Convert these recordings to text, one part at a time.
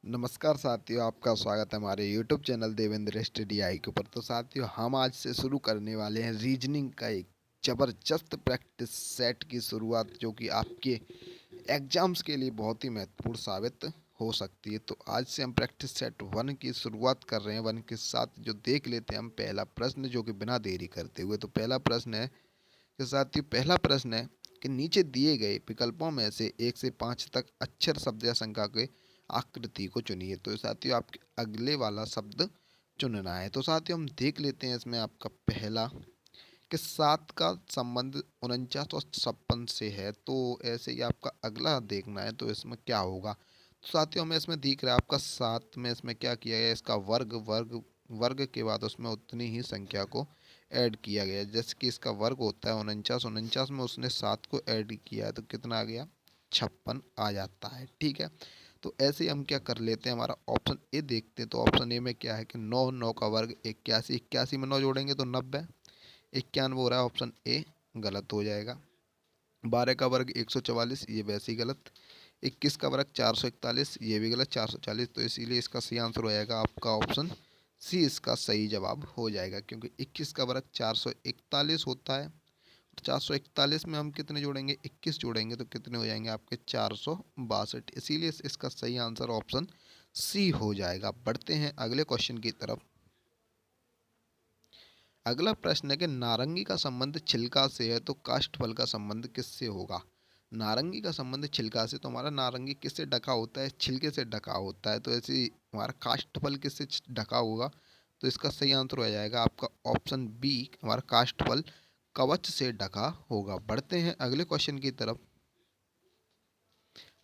नमस्कार साथियों, आपका स्वागत है हमारे यूट्यूब चैनल देवेंद्र स्टडी आई के ऊपर। तो साथियों, हम आज से शुरू करने वाले हैं रीजनिंग का एक ज़बरदस्त प्रैक्टिस सेट की शुरुआत, जो कि आपके एग्जाम्स के लिए बहुत ही महत्वपूर्ण साबित हो सकती है। तो आज से हम प्रैक्टिस सेट 1 की शुरुआत कर रहे हैं। 1 के साथ जो देख लेते हैं हम पहला प्रश्न, जो कि बिना देरी करते हुए। तो पहला प्रश्न है कि साथियों, पहला प्रश्न है कि नीचे दिए गए विकल्पों में से 1 से 5 तक अक्षर शब्द या संख्या के आकृति को चुनिए। तो साथियों, आपके अगले वाला शब्द चुनना है। तो साथियों, हम देख लेते हैं इसमें आपका पहला कि 7 का संबंध 4956 से है। तो ऐसे ही आपका अगला देखना है, तो इसमें क्या होगा। तो साथियों, हमें इसमें दिख रहा है आपका 7 में इसमें क्या किया गया, इसका वर्ग वर्ग वर्ग के बाद उसमें उतनी ही संख्या को ऐड किया गया। जैसे कि इसका वर्ग होता है 49, 49 में उसने 7 को ऐड किया है, तो कितना आ गया, 56 आ जाता है। ठीक है। तो ऐसे ही हम क्या कर लेते हैं, हमारा ऑप्शन ए देखते हैं। तो ऑप्शन ए में क्या है कि 9, 9 का वर्ग 81, 81 में 9 जोड़ेंगे तो 90, 91 हो रहा है। ऑप्शन ए गलत हो जाएगा। 12 का वर्ग 144, ये वैसे ही गलत। 21 का वर्ग 441, ये भी गलत, 440। तो इसीलिए इसका सही आंसर हो जाएगा आपका ऑप्शन सी, इसका सही जवाब हो जाएगा, क्योंकि 21 का वर्ग 441 होता है। तो 441 में हम कितने जोड़ेंगे, 21 जोड़ेंगे, तो कितने हो जाएंगे आपके 462। इसीलिए इसका सही आंसर ऑप्शन सी हो जाएगा। बढ़ते हैं अगले क्वेश्चन की तरफ। अगला प्रश्न है कि नारंगी का संबंध छिलका से है, तो काष्ठफल का संबंध किससे होगा। नारंगी का संबंध छिलका से, तो हमारा नारंगी किससे ढका होता है, छिलके से ढका होता है। तो ऐसे ही हमारा काष्ठफल किससे ढका होगा। तो इसका सही आंसर हो जाएगा आपका ऑप्शन बी, हमारा काष्ठफल कवच से ढका होगा। बढ़ते हैं अगले क्वेश्चन की तरफ।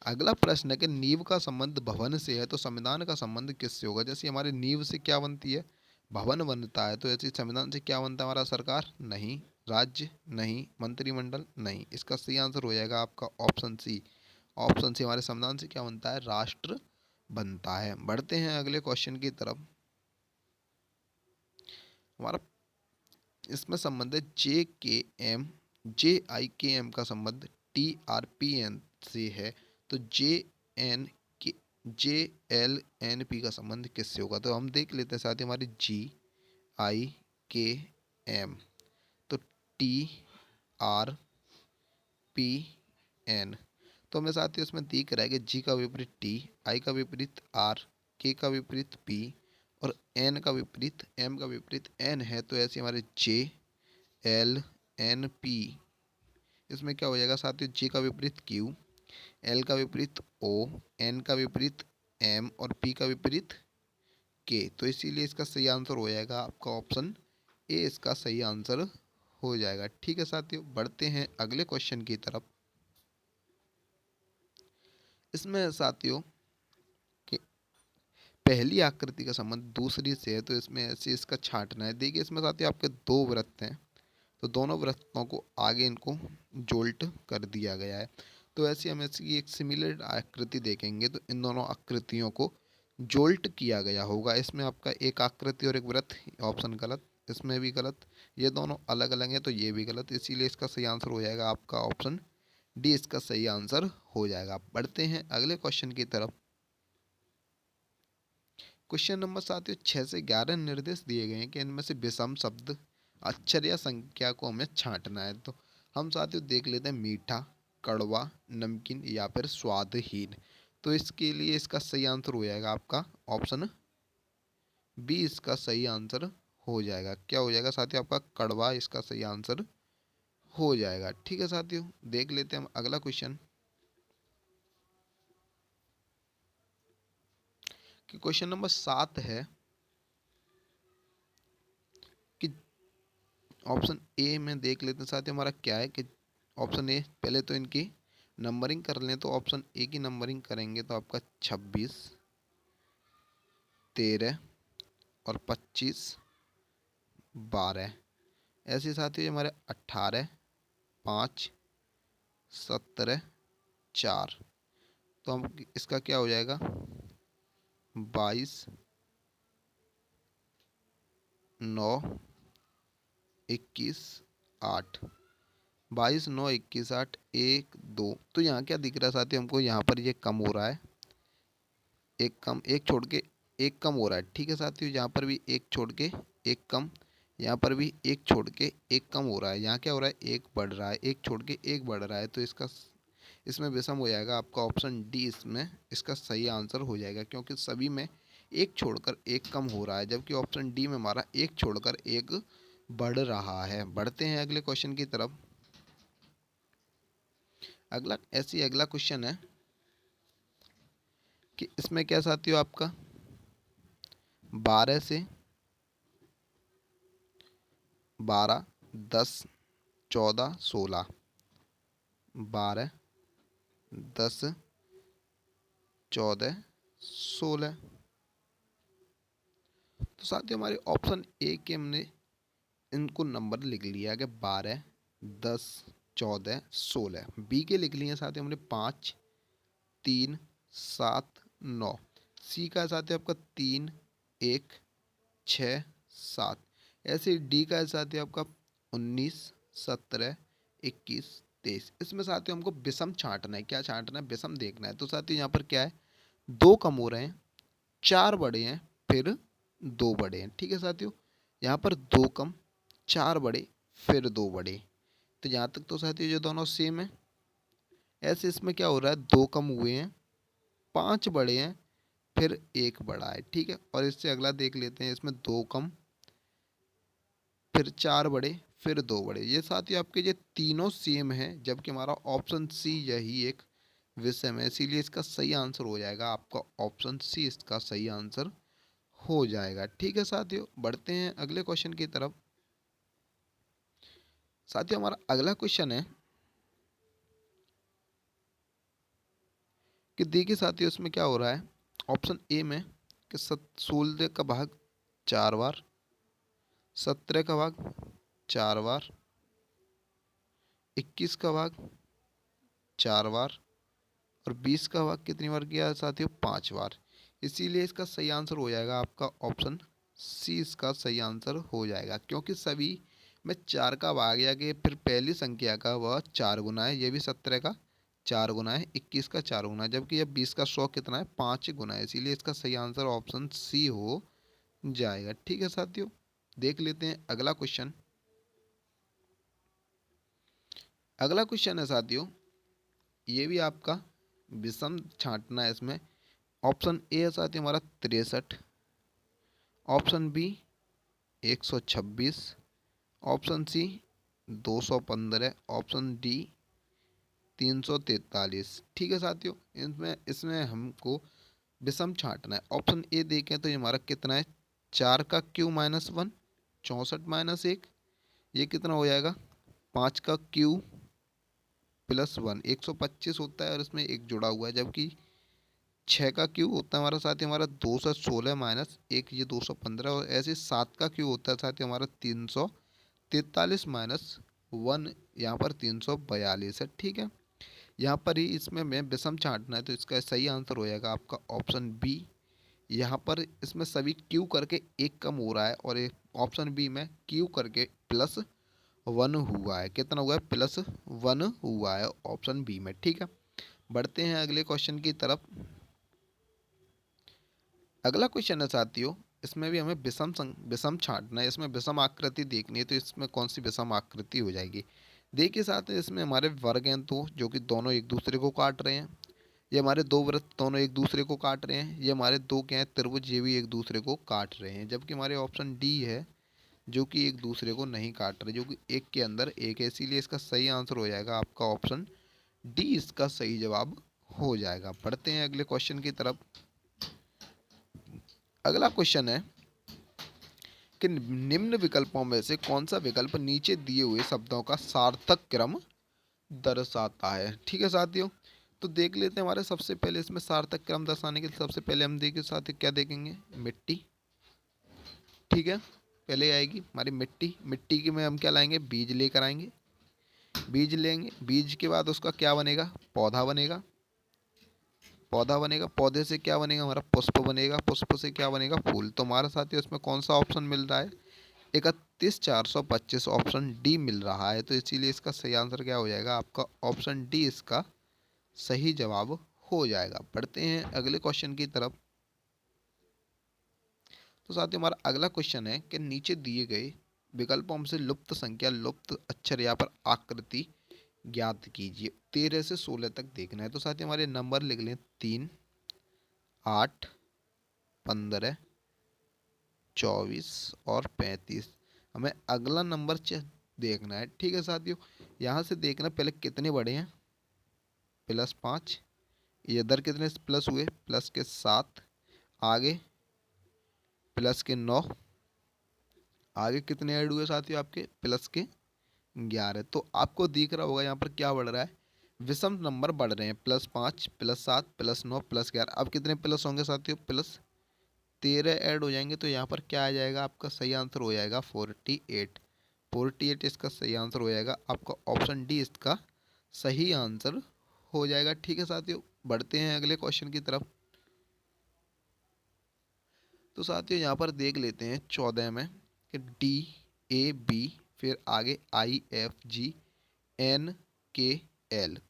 अगला प्रश्न है कि नींव का संबंध भवन से है, तो संविधान का संबंध किससे होगा। जैसे हमारी नींव से क्या बनती है, भवन बनता है। तो ऐसे संविधान से क्या बनता है हमारा, सरकार नहीं, राज्य नहीं, मंत्रिमंडल नहीं। इसका सही आंसर हो जाएगा आपका ऑप्शन सी। ऑप्शन सी, हमारे संविधान से क्या बनता है, राष्ट्र बनता है। बढ़ते हैं अगले क्वेश्चन की तरफ। हमारा इसमें संबंध है जे आई के एम का संबंध TRPN से है। तो JLNP का संबंध किससे होगा। तो हम देख लेते हैं साथ ही, हमारी GIKM, तो TRPN। तो हमें साथ ही उसमें दिख रहा है कि जी का विपरीत टी, आई का विपरीत आर, के का विपरीत पी, और एन का विपरीत, एम का विपरीत एन है। तो ऐसे हमारे JLNP, इसमें क्या हो जाएगा साथियों, जे का विपरीत क्यू, एल का विपरीत ओ, एन का विपरीत एम, और पी का विपरीत के। तो इसीलिए इसका सही आंसर हो जाएगा आपका ऑप्शन ए, इसका सही आंसर हो जाएगा। ठीक है साथियों, बढ़ते हैं अगले क्वेश्चन की तरफ। इसमें साथियों कि पहली आकृति का संबंध दूसरी से है, तो इसमें ऐसे इसका छांटना है। देखिए इसमें साथियों आपके दो वृत्त हैं, तो दोनों वृत्तों को आगे इनको जोल्ट कर दिया गया है। तो ऐसी हम इसकी एक सिमिलर आकृति देखेंगे, तो इन दोनों आकृतियों को जोल्ट किया गया होगा। इसमें आपका एक आकृति और एक वृत्त, ऑप्शन गलत, इसमें भी गलत, ये दोनों अलग अलग हैं, तो ये भी गलत। इसीलिए इसका सही आंसर हो जाएगा आपका ऑप्शन डी, इसका सही आंसर हो जाएगा। बढ़ते हैं अगले क्वेश्चन की तरफ। क्वेश्चन नंबर साथियों 6 से 11 निर्देश दिए गए हैं कि इनमें से विषम शब्द, अक्षर या संख्या को हमें छांटना है। तो हम साथियों देख लेते हैं, मीठा, कड़वा, नमकीन या फिर स्वादहीन। तो इसके लिए इसका सही आंसर हो जाएगा आपका ऑप्शन बी, इसका सही आंसर हो जाएगा। क्या हो जाएगा साथियों, आपका कड़वा इसका सही आंसर हो जाएगा। ठीक है साथियों, देख लेते हैं हम अगला क्वेश्चन। कि क्वेश्चन नंबर 7 है कि ऑप्शन ए में देख लेते हैं साथियों, हमारा क्या है कि ऑप्शन ए, पहले तो इनकी नंबरिंग कर लें। तो ऑप्शन ए की नंबरिंग करेंगे तो आपका 26, 13 और 25, 12। ऐसे साथियों हमारे 18, 5, 17, 4। तो हम इसका क्या हो जाएगा, 22, 9, 21, 8। 22, 9, 21, 8, 1, 2। तो यहाँ क्या दिख रहा है साथियों, हमको यहाँ पर ये कम हो रहा है, एक कम, एक छोड़ के एक कम हो रहा है। ठीक है साथियों, यहाँ पर भी एक छोड़ के एक कम, यहाँ पर भी एक छोड़ के एक कम हो रहा है। यहाँ क्या हो रहा है, एक बढ़ रहा है, एक छोड़ के एक बढ़ रहा है। तो इसमें विषम हो जाएगा आपका ऑप्शन डी, इसमें इसका सही आंसर हो जाएगा, क्योंकि सभी में एक छोड़कर एक कम हो रहा है, जबकि ऑप्शन डी में हमारा एक छोड़कर एक बढ़ रहा है। बढ़ते हैं अगले क्वेश्चन की तरफ। अगला क्वेश्चन है कि इसमें क्या साथियों, आपका 12 से 12, 10, 14, 16, 12, 10, 14, 16। तो साथियों हमारे ऑप्शन ए के हमने इनको नंबर लिख लिया कि 12, 10, 14, 16। बी के लिख लिए साथियों हमने 5, 3, 7, 9। सी का साथियों आपका 3, 1, 6, 7। ऐसे डी का साथियों आपका 19, 17, 21, 23। इसमें साथियों हमको विषम छांटना है। क्या छांटना है, विषम देखना है। तो साथियों यहाँ पर क्या है, दो कम हो रहे हैं, चार बड़े हैं, फिर दो बड़े हैं। ठीक है साथियों, यहाँ पर दो कम, चार बड़े, फिर दो बड़े। तो यहाँ तक तो साथियों ये दोनों सेम है। ऐसे इसमें क्या हो रहा है, दो कम हुए हैं, पांच बड़े हैं, फिर एक बड़ा है। ठीक है, और इससे अगला देख लेते हैं। इसमें दो कम, फिर चार बड़े, फिर दो बड़े। ये साथियों आपके ये तीनों सेम है, जबकि हमारा ऑप्शन सी यही एक विषम है। इसीलिए इसका सही आंसर हो जाएगा आपका ऑप्शन सी, इसका सही आंसर हो जाएगा। ठीक है साथियों, बढ़ते हैं अगले क्वेश्चन की तरफ। साथियों हमारा अगला क्वेश्चन है कि देखिए साथियों इसमें क्या हो रहा है, ऑप्शन ए में कि 16 का भाग 4 बार, 17 का भाग 4 बार, 21 का भाग 4 बार, और 20 का भाग कितनी बार किया है साथियों, 5 बार। इसीलिए इसका सही आंसर हो जाएगा आपका ऑप्शन सी, इसका सही आंसर हो जाएगा, क्योंकि सभी में 4 का भाग या कि फिर पहली संख्या का वह 4 गुना है। ये भी 17 का 4 गुना है, 21 का 4 गुना है, जबकि यह 20 का 100 कितना है, 5 गुना है। इसीलिए इसका सही आंसर ऑप्शन सी हो जाएगा। ठीक है साथियों, देख लेते हैं अगला क्वेश्चन। अगला क्वेश्चन है साथियों, ये भी आपका विषम छांटना है। इसमें ऑप्शन ए है साथियों हमारा 63, option B 126, option C 215, option D 343। ठीक है साथियों, इसमें हमको विषम छांटना है। ऑप्शन ए देखें तो ये हमारा कितना है, 4 का क्यू माइनस 1, 64 माइनस 1, ये कितना हो जाएगा, 5 का क्यू प्लस 1, 125 होता है, और इसमें एक जुड़ा हुआ है। जबकि 6 का क्यू होता है हमारा साथी हमारा 216 माइनस 1, ये 215। और ऐसे 7 का क्यू होता है साथी हमारा 343 माइनस 1, यहाँ पर 342 है। ठीक है, यहाँ पर ही इसमें मैं विषम छांटना है, तो इसका सही आंसर हो जाएगा आपका ऑप्शन बी। यहाँ पर इसमें सभी क्यू करके एक कम हो रहा है, और एक ऑप्शन बी में क्यू करके प्लस 1 हुआ है। कितना हुआ है, प्लस 1 हुआ है ऑप्शन बी में। ठीक है, बढ़ते हैं अगले क्वेश्चन की तरफ। अगला क्वेश्चन है साथियों, इसमें भी हमें विषम छांटना है। इसमें विषम आकृति देखनी है, तो इसमें कौन सी विषम आकृति हो जाएगी। देखिए साथ इसमें हमारे वर्ग हैं दो, जो कि दोनों एक दूसरे को काट रहे हैं। ये हमारे दो वृत्त दोनों एक दूसरे को काट रहे हैं। ये हमारे दो क्या हैं, त्रिभुज, ये भी एक दूसरे को काट रहे हैं। जबकि हमारे ऑप्शन डी है जो कि एक दूसरे को नहीं काट रहे, जो कि एक के अंदर एक है। इसीलिए इसका सही आंसर हो जाएगा आपका ऑप्शन डी, इसका सही जवाब हो जाएगा। पढ़ते हैं अगले क्वेश्चन की तरफ। अगला क्वेश्चन है कि निम्न विकल्पों में से कौन सा विकल्प नीचे दिए हुए शब्दों का सार्थक क्रम दर्शाता है। ठीक है साथियों, तो देख लेते हैं। हमारे सबसे पहले इसमें सार्थक क्रम दर्शाने के लिए सबसे पहले हम देखिए साथियों क्या देखेंगे, मिट्टी। ठीक है, पहले आएगी हमारी मिट्टी। मिट्टी के में हम क्या लाएंगे, बीज लेकर आएंगे। बीज लेंगे, बीज के बाद उसका क्या बनेगा, पौधा बनेगा। पौधा बनेगा, पौधे से क्या बनेगा, हमारा पुष्प बनेगा। पुष्प से क्या बनेगा, फूल। तो हमारे साथ ही उसमें कौन सा ऑप्शन मिल रहा है, 31,425 ऑप्शन डी मिल रहा है। तो इसीलिए इसका सही आंसर क्या हो जाएगा, आपका ऑप्शन डी इसका सही जवाब हो जाएगा। बढ़ते हैं अगले क्वेश्चन की तरफ। तो साथियों हमारा अगला क्वेश्चन है कि नीचे दिए गए विकल्पों में से लुप्त संख्या, लुप्त अक्षर या पर आकृति ज्ञात कीजिए। 13 से 16 तक देखना है। तो साथियों हमारे नंबर लिख लें 3, 8, 15, 24 और 35। हमें अगला नंबर देखना है। ठीक है साथियों, यहाँ से देखना पहले कितने बड़े हैं, +5, इधर कितने प्लस हुए, प्लस के 7, आगे प्लस के 9, आगे कितने ऐड हुए साथियों आपके, प्लस के 11। तो आपको दिख रहा होगा यहाँ पर क्या बढ़ रहा है, विषम नंबर बढ़ रहे हैं, +5, +7, +9, +11। अब कितने प्लस होंगे साथियों, +13 ऐड हो जाएंगे। तो यहाँ पर क्या आ जाएगा, आपका सही आंसर हो जाएगा 48। 48 इसका सही आंसर हो जाएगा, आपका ऑप्शन डी इसका सही आंसर हो जाएगा। ठीक है साथियों, बढ़ते हैं अगले क्वेश्चन की तरफ। तो साथियों यहाँ पर देख लेते हैं 14 में कि DAB, फिर आगे IFGNKL।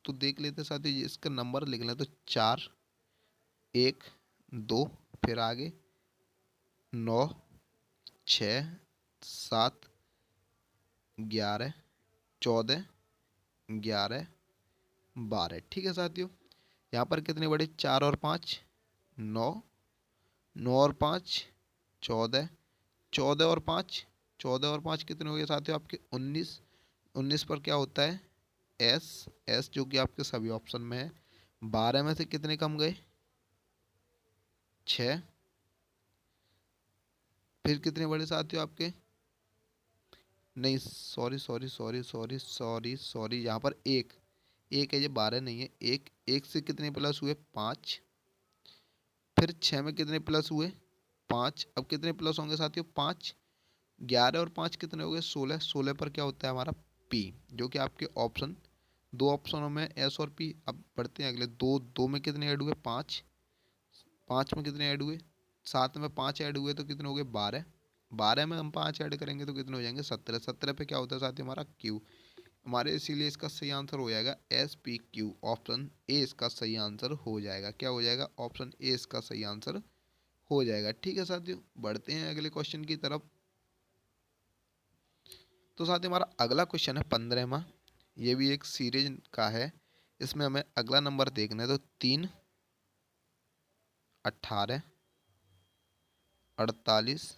तो देख लेते हैं साथियों, इसका नंबर लिख लें तो 4, 1, 2, फिर आगे 9, 6, 7, 11, 14, 11, 12। ठीक है साथियों, यहाँ पर कितने बड़े, 4 और 5 9, 9 और 5 14, 14 और 5 14 और 5 कितने हो गए साथियों आपके 19। 19 पर क्या होता है, एस, एस जो कि आपके सभी ऑप्शन में है। 12 में से कितने कम गए, 6, फिर कितने बड़े साथियों आपके, नहीं sorry sorry sorry sorry sorry sorry, यहाँ पर एक, एक है ये, 12 नहीं है। एक, एक से कितने प्लस हुए, 5, फिर 6 में कितने प्लस हुए, 5। अब कितने प्लस होंगे साथियों, 5, 11 और 5 कितने हो गए, 16। 16 पर क्या होता है हमारा पी, जो कि आपके ऑप्शन, दो ऑप्शनों में एस और पी। अब बढ़ते हैं अगले, दो, दो में कितने ऐड हुए, 5, 5 में कितने ऐड हुए, 7 में 5 ऐड हुए तो कितने हो गए, 12। 12 में हम 5 ऐड करेंगे तो कितने हो जाएंगे, 17। 17 पे क्या होता है साथियों हमारा क्यू, हमारे इसीलिए इसका सही आंसर हो जाएगा SPQ। ऑप्शन ए इसका सही आंसर हो जाएगा। क्या हो जाएगा, ऑप्शन ए इसका सही आंसर हो जाएगा। ठीक है साथियों, बढ़ते हैं अगले क्वेश्चन की तरफ। तो साथियों हमारा अगला क्वेश्चन है 15वां, ये भी एक सीरीज का है। इसमें हमें अगला नंबर देखना है। तो 3, 18, 48,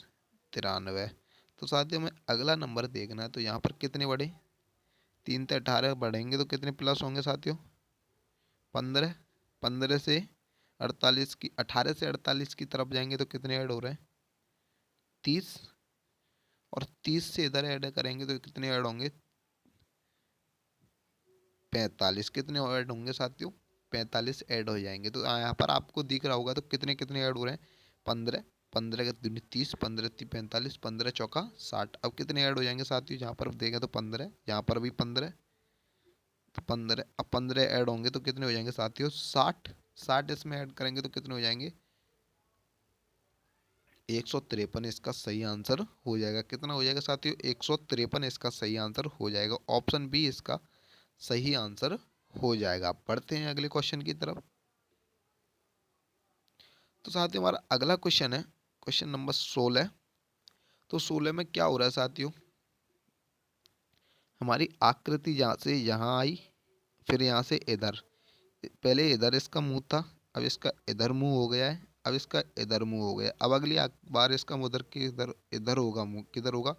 93। तो साथियों हमें अगला नंबर देखना है। तो यहाँ पर कितने बढ़े, 3 से 18 बढ़ेंगे तो कितने प्लस होंगे साथियों, 15। 15 से 48 की, 18 से 48 की तरफ जाएंगे तो कितने ऐड हो रहे हैं, 30। और 30 से इधर ऐड करेंगे तो कितने ऐड होंगे, 45। कितने ऐड होंगे साथियों, 45 ऐड हो जाएंगे। तो यहाँ पर आपको दिख रहा होगा तो कितने कितने ऐड हो रहे हैं, 15, 15 के 30, 15 3 45, 15 चौका 60। अब कितने ऐड हो जाएंगे साथियों, जहाँ पर देखें तो 15, यहाँ पर भी 15, तो 15, अब 15 ऐड होंगे तो कितने हो जाएंगे साथियों, 60। 60 इसमें ऐड करेंगे तो कितने हो जाएंगे, 153 इसका सही आंसर हो जाएगा। कितना हो जाएगा साथियों, 153 इसका सही आंसर हो जाएगा। ऑप्शन बी इसका सही आंसर हो जाएगा। पढ़ते हैं अगले क्वेश्चन की तरफ। तो साथियों हमारा अगला क्वेश्चन है क्वेश्चन नंबर 16। तो 16 में क्या हो रहा है साथियों, हमारी आकृति यहाँ से यहाँ आई, फिर यहाँ से इधर, पहले इधर इसका मुंह था, अब इसका इधर मुंह हो गया है, अब इसका इधर मुंह हो गया। अब अगली बार इसका मुंह उधर के इधर, इधर होगा मुंह, किधर होगा,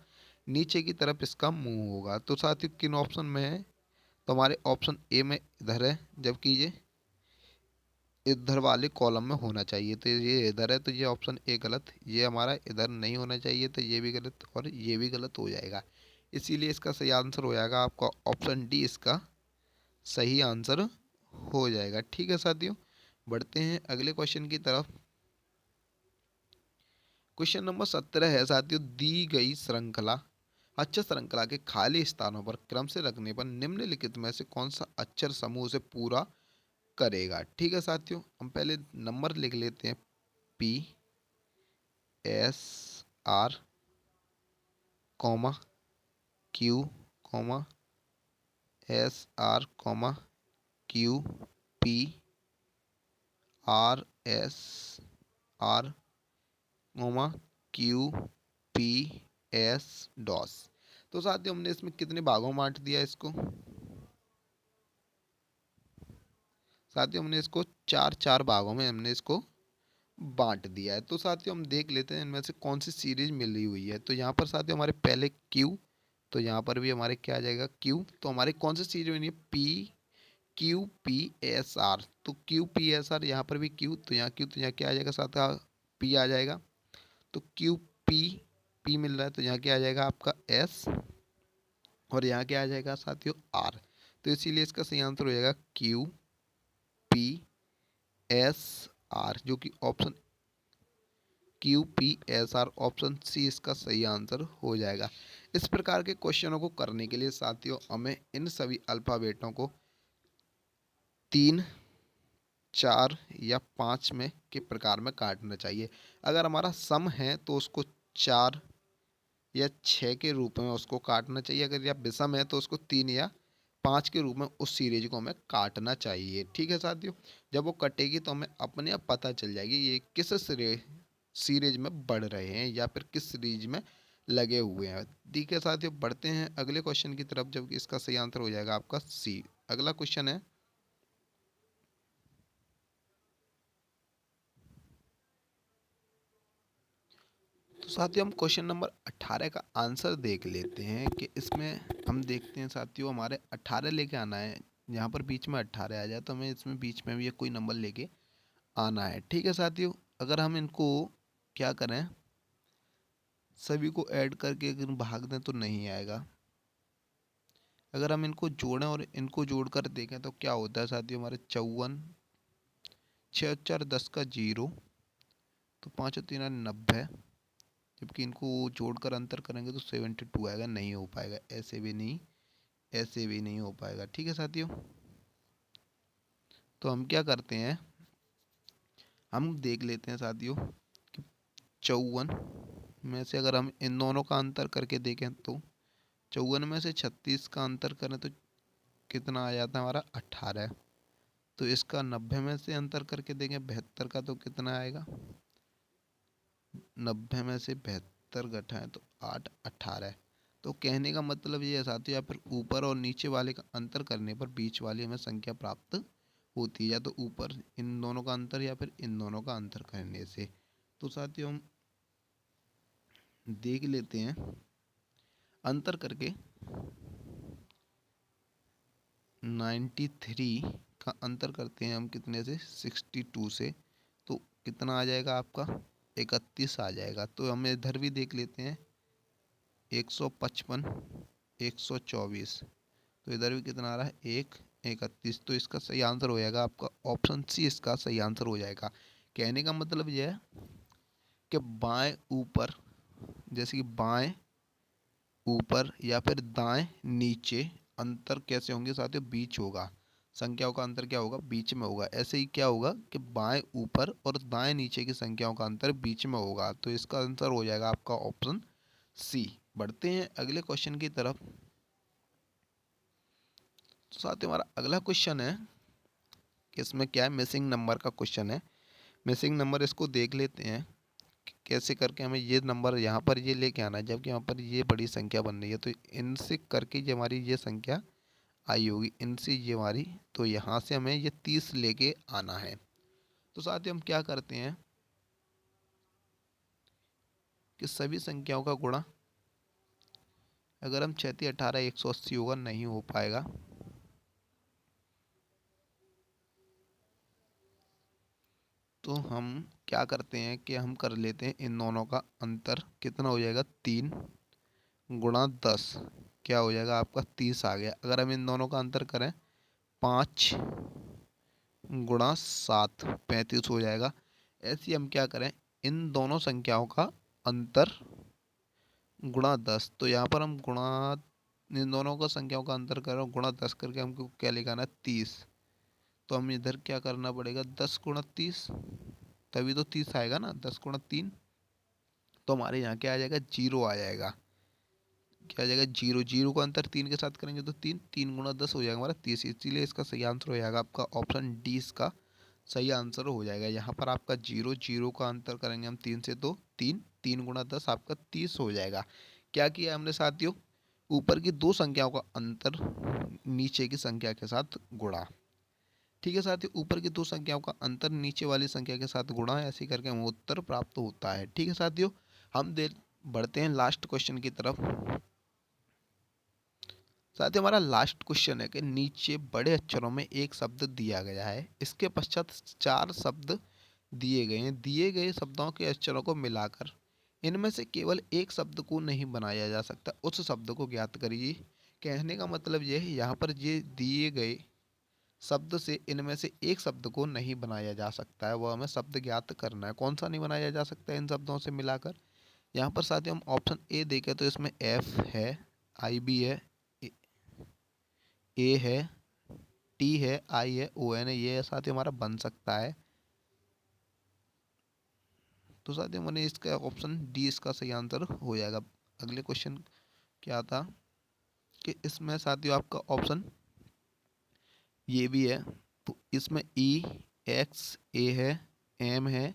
नीचे की तरफ इसका मुंह होगा। तो साथियों किन ऑप्शन में है, तो हमारे ऑप्शन ए में इधर है, जबकि ये इधर वाले कॉलम में होना चाहिए। तो ये इधर है तो ये ऑप्शन ए गलत, ये हमारा इधर नहीं होना चाहिए तो ये भी गलत और ये भी गलत हो जाएगा। इसीलिए इसका सही आंसर हो जाएगा आपका ऑप्शन डी, इसका सही आंसर हो जाएगा। ठीक है साथियों, बढ़ते हैं अगले क्वेश्चन की तरफ। क्वेश्चन नंबर 17 है साथियों, दी गई श्रृंखला, अक्षर श्रृंखला के खाली स्थानों पर क्रम से रखने पर निम्नलिखित में से कौन सा अक्षर समूह से पूरा करेगा। ठीक है साथियों, हम पहले नंबर लिख लेते हैं, PSR, comma Q, comma SR, comma QPRSR, comma Q P S डॉस। तो साथियों हमने इसमें कितने भागों में बांट दिया इसको? साथियों हमने इसको चार चार भागों में हमने इसको बांट दिया है। तो साथियों हम देख लेते हैं इनमें से कौन सी सीरीज मिली हुई है। तो यहाँ पर साथियों हमारे पहले क्यू, तो यहाँ पर भी हमारे क्या आ जाएगा क्यू। तो हमारे कौन सी सीरीज बनी है? P Q P S are. तो क्यू पी एस आर, यहाँ पर भी क्यू, तो यहाँ क्यू, तो यहाँ क्या आ जाएगा? साथ पी आ जाएगा। तो क्यू पी, पी मिल रहा है तो यहाँ क्या आ जाएगा आपका एस, और यहाँ क्या आ जाएगा साथियों आर। तो इसीलिए इसका सही आंसर हो जाएगा क्यू पी एस आर, जो कि option Q P S R, option C इसका सही आंसर हो जाएगा। इस प्रकार के क्वेश्चनों को करने के लिए साथियों हमें इन सभी अल्फाबेटों को 3, 4 या 5 में के प्रकार में काटना चाहिए। अगर हमारा सम है तो उसको 4 या 6 के रूप में उसको काटना चाहिए। अगर यह विषम है तो उसको 3 या 5 के रूप में उस सीरीज को हमें काटना चाहिए। ठीक है साथियों, जब वो कटेगी तो हमें अपने आप पता चल जाएगी ये किस सीरीज में बढ़ रहे हैं या फिर किस सीरीज में लगे हुए हैं। ठीक है साथियों, बढ़ते हैं अगले क्वेश्चन की तरफ, जबकि इसका सही आंसर हो जाएगा आपका सी। अगला क्वेश्चन है, तो साथियों हम क्वेश्चन नंबर 18 का आंसर देख लेते हैं कि इसमें हम देखते हैं साथियों हमारे 18 लेके आना है। यहाँ पर बीच में 18 आ जाए तो हमें इसमें बीच में भी कोई नंबर लेके आना है। ठीक है साथियों, अगर हम इनको क्या करें, सभी को ऐड करके अगर भाग दें तो नहीं आएगा। अगर हम इनको जोड़ें और इनको जोड़कर देखें तो क्या होता है साथियों, हमारे 54, 6 4 10 का 0, तो 5 और 3 90, जबकि इनको जोड़कर अंतर करेंगे तो 72 आएगा। नहीं हो पाएगा, ऐसे भी नहीं, ऐसे भी नहीं हो पाएगा। ठीक है साथियों, तो हम क्या करते हैं, हम देख लेते हैं साथियों कि 54 में से अगर हम इन दोनों का अंतर करके देखें तो 54 में से 36 का अंतर करें तो कितना आ जाता है हमारा 18। तो इसका 90 में से अंतर करके देखें 72 का, तो कितना आएगा? 90 में से 72 घटाएं तो 8 18। तो कहने का मतलब ये है साथियों, या फिर ऊपर और नीचे वाले का अंतर करने पर बीच वाली हमें संख्या प्राप्त होती है, या तो ऊपर इन दोनों का अंतर या फिर इन दोनों का अंतर करने से। तो साथियों हम देख लेते हैं अंतर करके 93 का अंतर करते हैं हम कितने से? 62 से। तो कितना आ जाएगा आपका? 31 आ जाएगा। तो हम इधर भी देख लेते हैं 155, 124, तो इधर भी कितना आ रहा है? 31। तो इसका सही आंसर हो जाएगा आपका ऑप्शन सी, इसका सही आंसर हो जाएगा। कहने का मतलब यह है कि बाएं ऊपर, जैसे कि बाएं ऊपर या फिर दाएं नीचे अंतर कैसे होंगे साथियों? बीच होगा। संख्याओं का अंतर क्या होगा? बीच में होगा। ऐसे ही क्या होगा कि बाएं ऊपर और दाएं नीचे की संख्याओं का अंतर बीच में होगा। तो इसका आंसर हो जाएगा आपका ऑप्शन सी। बढ़ते हैं अगले क्वेश्चन की तरफ। तो साथियों हमारा अगला क्वेश्चन है कि इसमें क्या है, मिसिंग नंबर का क्वेश्चन है। मिसिंग नंबर इसको देख लेते हैं कि कैसे करके हमें ये नंबर यहाँ पर ये लेके आना है, जबकि यहाँ पर ये बड़ी संख्या बन रही है। तो इनसे करके जो हमारी ये संख्या आई होगी, इनसे ये हमारी, तो यहाँ से हमें ये 30 लेके आना है। तो साथियों हम क्या करते हैं कि सभी संख्याओं का गुणा, अगर हम 6 18 180 होगा, नहीं हो पाएगा। तो हम क्या करते हैं कि हम कर लेते हैं इन दोनों का अंतर, कितना हो जाएगा? 3 गुणा 10, क्या हो जाएगा आपका? 30 आ गया। अगर हम इन दोनों का अंतर करें 5 गुणा 7, 35 हो जाएगा। ऐसे ही हम क्या करें, इन दोनों संख्याओं का अंतर गुणा 10, तो यहाँ पर हम गुणा, इन दोनों का संख्याओं का अंतर कर रहे हो, गुणा 10 करके हमको क्या लिखाना है? 30। तो हम इधर क्या करना पड़ेगा? 10 गुणा 30, तभी तो 30 आएगा ना। 10 गुणा 3, तो हमारे यहाँ क्या आ जाएगा? 0 आ जाएगा। क्या आ जाएगा? 0। 0 को अंतर 3 के साथ करेंगे तो 3, 3 गुणा 10 हो जाएगा हमारा 30। इसीलिए इसका सही आंसर हो जाएगा आपका ऑप्शन डी, इसका सही आंसर हो जाएगा। यहाँ पर आपका 0 0 का अंतर करेंगे हम 3 से तो 3 3 गुणा 10 आपका 30 हो जाएगा। क्या किया हमने साथियों, ऊपर की दो संख्याओं का अंतर नीचे की संख्या के साथ गुणा। ठीक है साथियों, ऊपर की दो संख्याओं का अंतर नीचे वाली संख्या के साथ गुणा, ऐसे करके हमें उत्तर प्राप्त होता है। ठीक है साथियों, हम दे बढ़ते हैं लास्ट क्वेश्चन की तरफ। साथियों हमारा लास्ट क्वेश्चन है कि नीचे बड़े अक्षरों में एक शब्द दिया गया है, इसके पश्चात 4 शब्द दिए गए हैं। दिए गए शब्दों के अक्षरों को मिलाकर इनमें से केवल एक शब्द को नहीं बनाया जा सकता, उस शब्द को ज्ञात करिए। कहने का मतलब यह है, यहाँ पर ये दिए गए शब्द से इनमें से एक शब्द को नहीं बनाया जा सकता है, वह हमें शब्द ज्ञात करना है। कौन सा नहीं बनाया जा सकता है इन शब्दों से मिलाकर? यहाँ पर साथियों हम ऑप्शन ए देखें तो इसमें एफ है, आई बी है, ए है, टी है, आई है, ओ एन है, ये साथियों हमारा बन सकता है। तो साथियों मैंने इसका ऑप्शन डी इसका सही आंसर हो जाएगा। अगले क्वेश्चन क्या था कि इसमें साथियों आपका ऑप्शन ये भी है, तो इसमें ई, एक्स, ए है, एम है,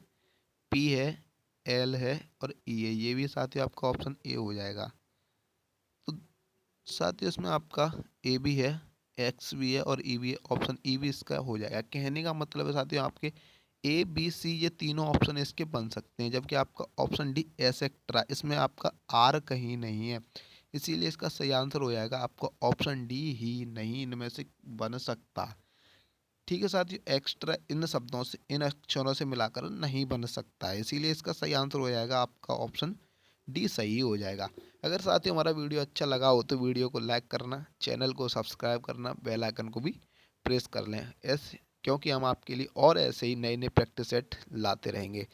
पी है, एल है और ई है, ये भी साथियों आपका ऑप्शन ए हो जाएगा। तो साथियों इसमें आपका ए भी है, एक्स भी है और ई भी है, ऑप्शन ई भी इसका हो जाएगा। कहने का मतलब है साथियों आपके ए बी सी ये तीनों ऑप्शन इसके बन सकते हैं, जबकि आपका ऑप्शन डी एसेक्ट्रा, इसमें आपका आर कहीं नहीं है, इसीलिए इसका सही आंसर हो जाएगा आपका ऑप्शन डी ही नहीं इनमें से बन सकता। ठीक है साथियों, एक्स्ट्रा इन शब्दों से इन अक्षरों से मिलाकर नहीं बन सकता है, इसीलिए इसका सही आंसर हो जाएगा आपका ऑप्शन डी सही हो जाएगा। अगर साथियों हमारा वीडियो अच्छा लगा हो तो वीडियो को लाइक करना, चैनल को सब्सक्राइब करना, बेल आइकन को भी प्रेस कर लें, ऐसे क्योंकि हम आपके लिए और ऐसे ही नए नए प्रैक्टिस सेट लाते रहेंगे।